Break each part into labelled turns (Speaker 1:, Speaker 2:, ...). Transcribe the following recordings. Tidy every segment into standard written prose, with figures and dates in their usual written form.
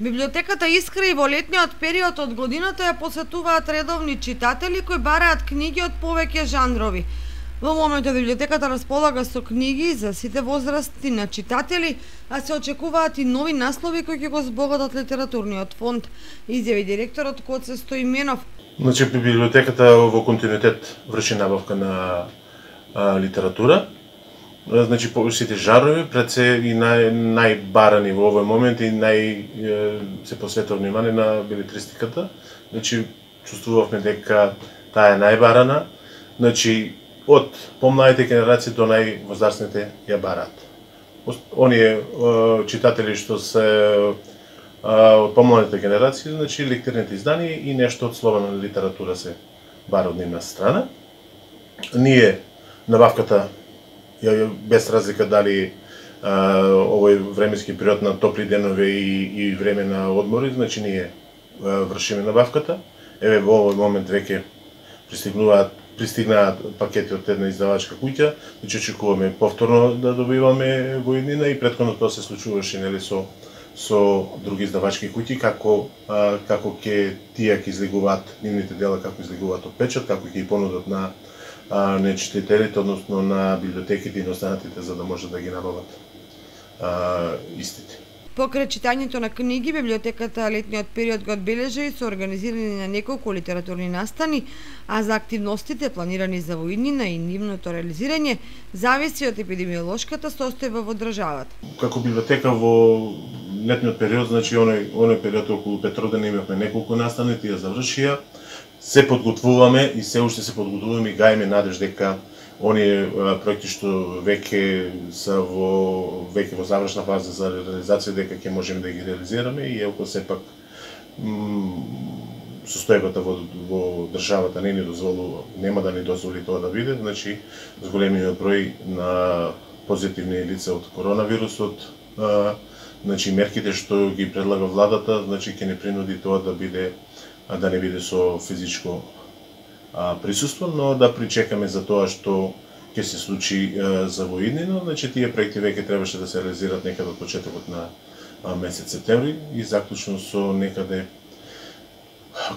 Speaker 1: Библиотеката Искра и во летниот период од годината ја посетуваат редовни читатели кои бараат книги од повеќе жанрови. Во моментот библиотеката располага со книги за сите возрасти на читатели, а се очекуваат и нови наслови кои ќе го збогатат литературниот фонд, изјави директорот Коце Стоименов.
Speaker 2: Значи, библиотеката во континуитет врши набавка на литература. Значи, по сите жанрови, пред се и најбарани во овој момент и се посветува внимание на белетристиката. Значи, чувствувавме дека таа е најбарана. Значи, од помладите генерации до највозрастните ја бараат. Оние читатели што се од помладите генерации, значи лектирните изданија и нешто од словена литература се бара од нивна страна. Ние набавката без разлика дали овој временски период на топли денови и време на одмори, значи ние вршиме набавката. Еве во овој момент веќе пристигнаат пакети од една издавачка куќа, значи очекуваме повторно да добиваме во иднина и претходно тоа се случуваше нели со други издавачки куќи како ќе тие ќе излегуваат нивните дела, како излегуваат од печат, како ќе ги понудат на нечитателите, односно на библиотеките и на останатите, за да може да ги набават истите.
Speaker 1: Покрај читањето на книги, библиотеката летниот период го одбележа и со организирање на неколку литературни настани, а за активностите планирани за воиднина и нивното реализирање зависи од епидемиолошката состојба во државата.
Speaker 2: Како библиотека во летниот период, значи оној период околу Петроден имавме неколку настани, тие завршија. Се подготвуваме и се уште се подготвуваме и гајме надеж дека оние проекти што веќе во завршна фаза за реализација дека ќе можеме да ги реализираме и ако сепак состојбата во државата не ни дозволува, нема да ни дозволи тоа да биде, значи зголемениот број на позитивни лица од коронавирусот, значи мерките што ги предлага владата, значи ќе не принуди тоа да не биде со физичко присуство, но да причекаме за тоа што ќе се случи за воиднина. Значи, тие проекти веќе требаше да се реализираат некаде од почетокот на месец септември и заклучно со некаде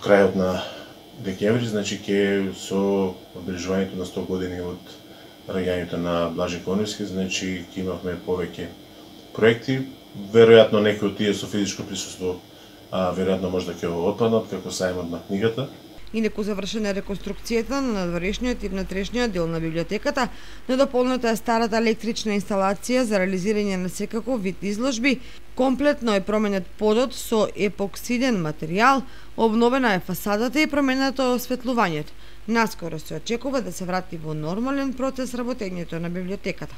Speaker 2: крајот на декември, значи ќе со обележувањето на 100 години од раѓањето на Блажи Коневски, значи ќе имавме повеќе проекти. Веројатно некои од тие со физичко присуство веројатно може да ќе отпаднат, како сајмот на книгата.
Speaker 1: Инаку завршена е реконструкцијата на надворешниот и внатрешниот дел на библиотеката, но дополнета е старата електрична инсталација за реализирање на секаков вид изложби, комплетно е променет подот со епоксиден материјал, обновена е фасадата и променето е осветлувањето. Наскоро се очекува да се врати во нормален процес работењето на библиотеката.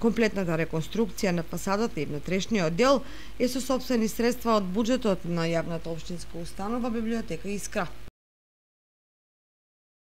Speaker 1: Комплетната реконструкција на фасадата и внатрешниот дел е со сопствени средства од буџетот на јавната општинска установа Библиотека Искра.